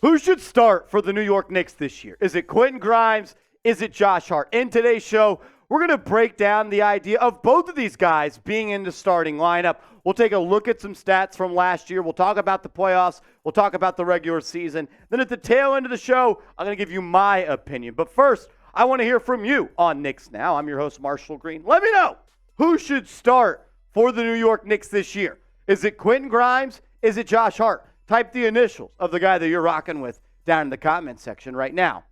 Who should start for the New York Knicks this year? Is it Quentin Grimes? Is it Josh Hart? In today's show, we're going to break down the idea of both of these guys being in the starting lineup. We'll take a look at some stats from last year. We'll talk about the playoffs. We'll talk about the regular season. Then at the tail end of the show, I'm going to give you my opinion. But first, I want to hear from you on Knicks Now. I'm your host, Marshall Green. Let me know who should start for the New York Knicks this year. Is it Quentin Grimes? Is it Josh Hart? Type the initials of the guy that you're rocking with down in the comment section right now.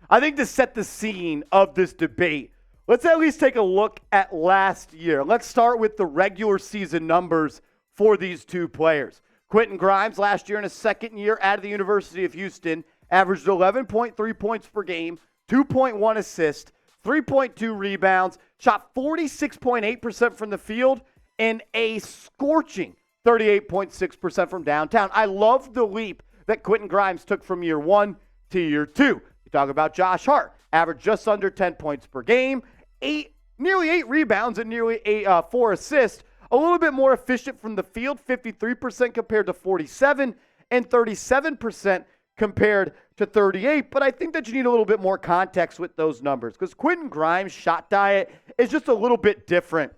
I think to set the scene of this debate, let's at least take a look at last year. Let's start with the regular season numbers for these two players. Quentin Grimes last year in his second year at the University of Houston averaged 11.3 points per game, 2.1 assists, 3.2 rebounds, shot 46.8% from the field, and a scorching 38.6% from downtown. I love the leap that Quentin Grimes took from year one to year two. You talk about Josh Hart, averaged just under 10 points per game, nearly 8 rebounds and nearly 4 assists. A little bit more efficient from the field, 53% compared to 47 and 37% compared to 38. But I think that you need a little bit more context with those numbers because Quentin Grimes' shot diet is just a little bit different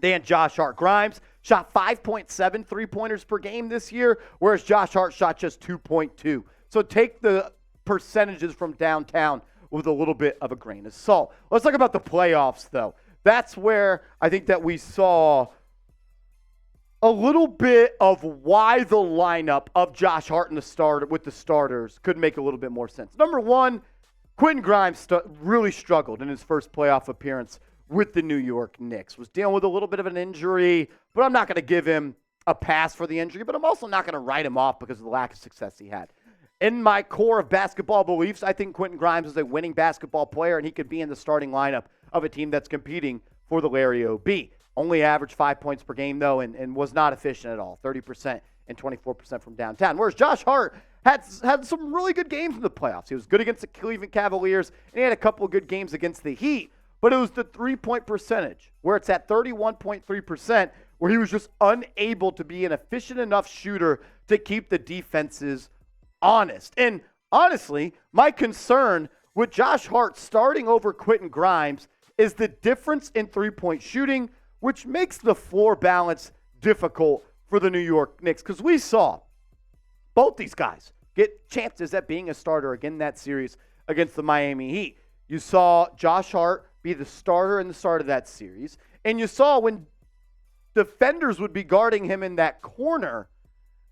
than Josh Hart. Grimes shot 5.7 three-pointers per game this year, whereas Josh Hart shot just 2.2. So take the percentages from downtown with a little bit of a grain of salt. Let's talk about the playoffs, though. That's where I think that we saw a little bit of why the lineup of Josh Hart and with the starters could make a little bit more sense. Number one, Quentin Grimes really struggled in his first playoff appearance with the New York Knicks. Was dealing with a little bit of an injury, but I'm not going to give him a pass for the injury, but I'm also not going to write him off because of the lack of success he had. In my core of basketball beliefs, I think Quentin Grimes is a winning basketball player, and he could be in the starting lineup of a team that's competing for the Larry O.B. Only averaged 5 points per game, though, and was not efficient at all, 30% and 24% from downtown. Whereas Josh Hart had some really good games in the playoffs. He was good against the Cleveland Cavaliers, and he had a couple of good games against the Heat. But it was the three-point percentage, where it's at 31.3%, where he was just unable to be an efficient enough shooter to keep the defenses honest. And honestly, my concern with Josh Hart starting over Quentin Grimes is the difference in three-point shooting, which makes the floor balance difficult for the New York Knicks. Because we saw both these guys get chances at being a starter again in that series against the Miami Heat. You saw Josh Hart be the starter in the start of that series. And you saw when defenders would be guarding him in that corner,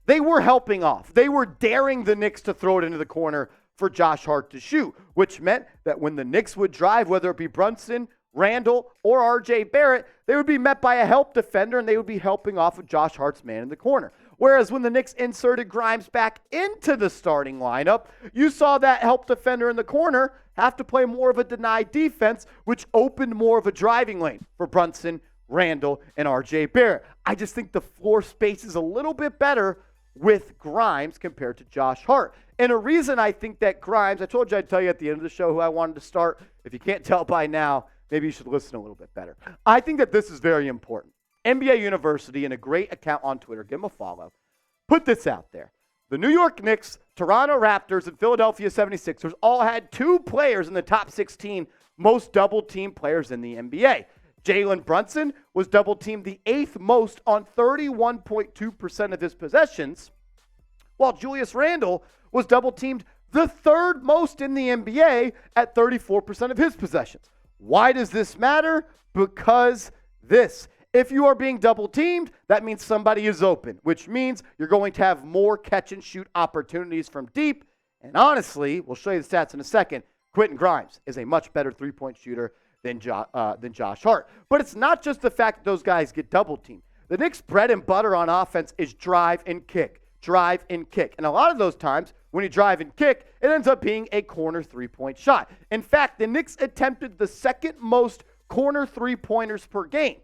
they were helping off. They were daring the Knicks to throw it into the corner for Josh Hart to shoot, which meant that when the Knicks would drive, whether it be Brunson, Randall, or R.J. Barrett, they would be met by a help defender, and they would be helping off of Josh Hart's man in the corner. Whereas when the Knicks inserted Grimes back into the starting lineup, you saw that help defender in the corner have to play more of a denied defense, which opened more of a driving lane for Brunson, Randall, and R.J. Barrett. I just think the floor space is a little bit better with Grimes compared to Josh Hart. And a reason I think that Grimes, I told you I'd tell you at the end of the show who I wanted to start. If you can't tell by now, maybe you should listen a little bit better. I think that this is very important. NBA University, and a great account on Twitter, give them a follow, put this out there. The New York Knicks, Toronto Raptors, and Philadelphia 76ers all had 2 players in the top 16 most double-team players in the NBA. Jalen Brunson was double-teamed the 8th most on 31.2% of his possessions, while Julius Randle was double-teamed the 3rd most in the NBA at 34% of his possessions. Why does this matter? Because if you are being double-teamed, that means somebody is open, which means you're going to have more catch-and-shoot opportunities from deep. And honestly, we'll show you the stats in a second, Quentin Grimes is a much better three-point shooter than Josh Hart. But it's not just the fact that those guys get double-teamed. The Knicks' bread and butter on offense is drive and kick. And a lot of those times, when you drive and kick, it ends up being a corner three-point shot. In fact, the Knicks attempted the 2nd most corner three-pointers per game,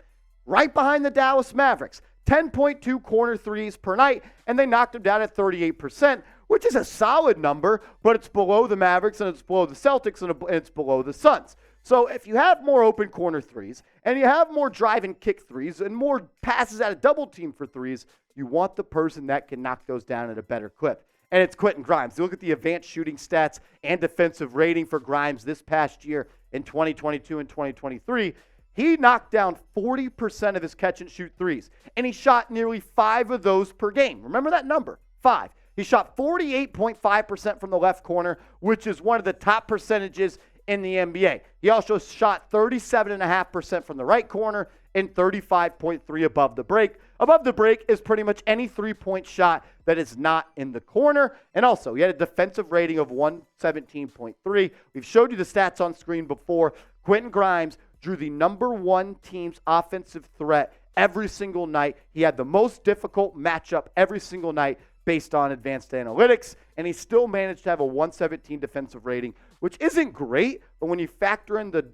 right behind the Dallas Mavericks. 10.2 corner threes per night, and they knocked them down at 38%, which is a solid number, but it's below the Mavericks, and it's below the Celtics, and it's below the Suns. So if you have more open corner threes, and you have more drive and kick threes, and more passes out of double team for threes, you want the person that can knock those down at a better clip. and it's Quentin Grimes. You look at the advanced shooting stats and defensive rating for Grimes this past year in 2022 and 2023. He knocked down 40% of his catch-and-shoot threes, and he shot nearly 5 of those per game. Remember that number, 5. He shot 48.5% from the left corner, which is one of the top percentages in the NBA. He also shot 37.5% from the right corner and 35.3% above the break. Above the break is pretty much any three-point shot that is not in the corner. And also, he had a defensive rating of 117.3. We've showed you the stats on screen before. Quentin Grimes drew the number 1 team's offensive threat every single night. He had the most difficult matchup every single night based on advanced analytics, and he still managed to have a 117 defensive rating, which isn't great, but when you factor in the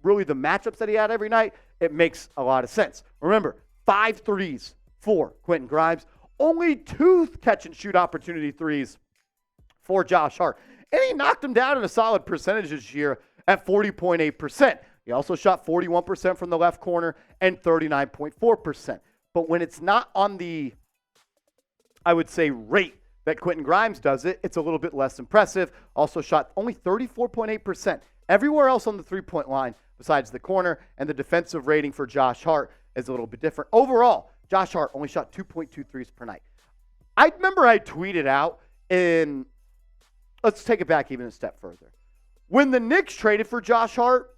matchups that he had every night, it makes a lot of sense. Remember, 5 threes for Quentin Grimes, only 2 catch-and-shoot opportunity threes for Josh Hart, and he knocked him down in a solid percentage this year at 40.8%. He also shot 41% from the left corner and 39.4%. But when it's not on the, I would say, rate that Quentin Grimes does it, it's a little bit less impressive. Also shot only 34.8% everywhere else on the three-point line besides the corner, and the defensive rating for Josh Hart is a little bit different. Overall, Josh Hart only shot 2.2 threes per night. I remember I tweeted out let's take it back even a step further. When the Knicks traded for Josh Hart,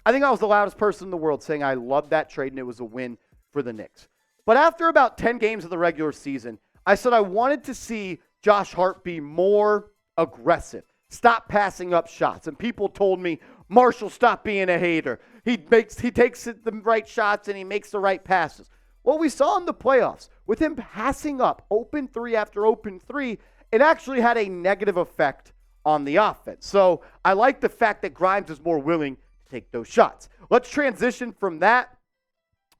I think I was the loudest person in the world saying I loved that trade and it was a win for the Knicks. But after about 10 games of the regular season, I said I wanted to see Josh Hart be more aggressive, stop passing up shots. And people told me, Marshall, stop being a hater. He takes the right shots and he makes the right passes. Well, we saw in the playoffs, with him passing up open 3 after open 3, it actually had a negative effect on the offense. So I like the fact that Grimes is more willing to take those shots. Let's transition from that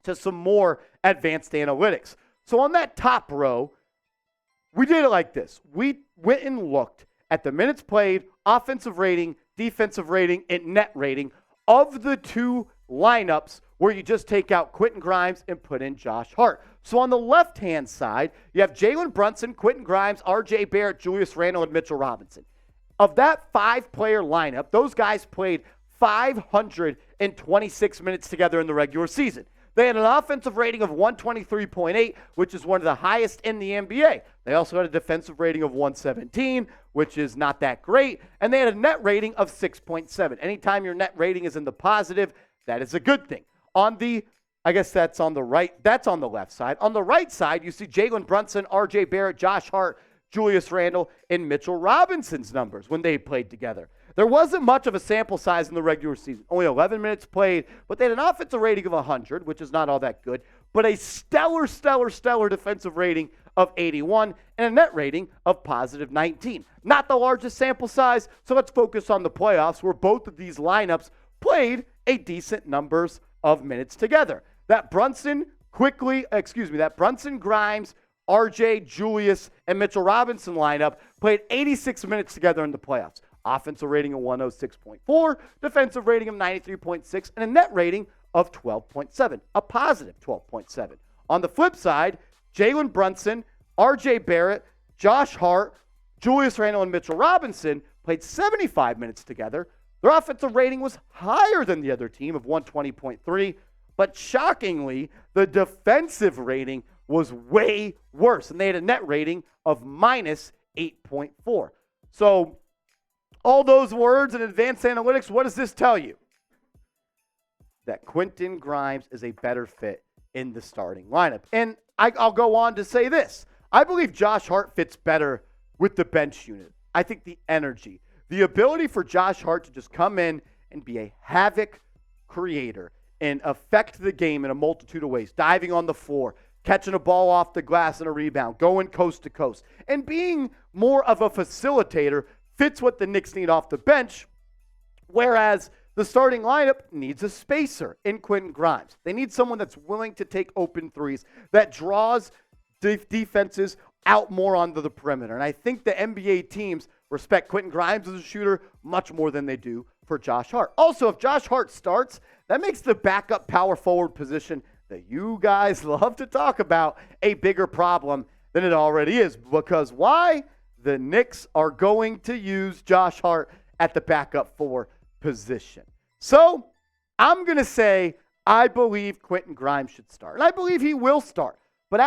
to some more advanced analytics. So on that top row, we did it like this. We went and looked at the minutes played, offensive rating, defensive rating, and net rating of the 2 lineups where you just take out Quentin Grimes and put in Josh Hart. So on the left-hand side, you have Jalen Brunson, Quentin Grimes, R.J. Barrett, Julius Randle, and Mitchell Robinson. Of that 5-player lineup, those guys played 526 minutes together in the regular season. They had an offensive rating of 123.8, which is one of the highest in the NBA. They also had a defensive rating of 117, which is not that great. And they had a net rating of 6.7. Anytime your net rating is in the positive, that is a good thing. I guess that's on the right. That's on the left side. On the right side, you see Jalen Brunson, R.J. Barrett, Josh Hart, Julius Randle, and Mitchell Robinson's numbers when they played together. There wasn't much of a sample size in the regular season. Only 11 minutes played, but they had an offensive rating of 100, which is not all that good, but a stellar defensive rating of 81 and a net rating of positive 19. Not the largest sample size, so let's focus on the playoffs where both of these lineups played a decent numbers of minutes together. That Brunson, Grimes, RJ, Julius, and Mitchell Robinson lineup played 86 minutes together in the playoffs. Offensive rating of 106.4, defensive rating of 93.6, and a net rating of 12.7, a positive 12.7. On the flip side, Jalen Brunson, RJ Barrett, Josh Hart, Julius Randle, and Mitchell Robinson played 75 minutes together. Their offensive rating was higher than the other team of 120.3, but shockingly, the defensive rating was way worse, and they had a net rating of minus 8.4. So all those words in advanced analytics, what does this tell you? That Quentin Grimes is a better fit in the starting lineup. And I'll go on to say this. I believe Josh Hart fits better with the bench unit. I think the energy, the ability for Josh Hart to just come in and be a havoc creator and affect the game in a multitude of ways, diving on the floor, catching a ball off the glass and a rebound, going coast to coast, and being more of a facilitator fits what the Knicks need off the bench, whereas the starting lineup needs a spacer in Quentin Grimes. They need someone that's willing to take open threes, that draws defenses out more onto the perimeter. And I think the NBA teams respect Quentin Grimes as a shooter much more than they do for Josh Hart. Also, if Josh Hart starts, that makes the backup power forward position that you guys love to talk about a bigger problem than it already is. Because why? the Knicks are going to use Josh Hart at the backup 4 position. So I'm going to say I believe Quentin Grimes should start. And I believe he will start. But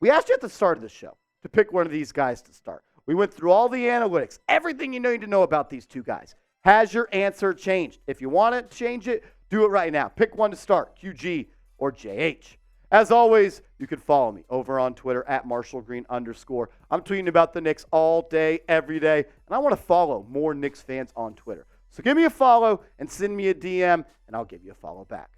we asked you at the start of the show to pick one of these guys to start. We went through all the analytics, everything you need to know about these two guys. Has your answer changed? If you want to change it, do it right now. Pick one to start, QG or JH. As always, you can follow me over on Twitter at @MarshallGreen_. I'm tweeting about the Knicks all day, every day, and I want to follow more Knicks fans on Twitter. So give me a follow and send me a DM, and I'll give you a follow back.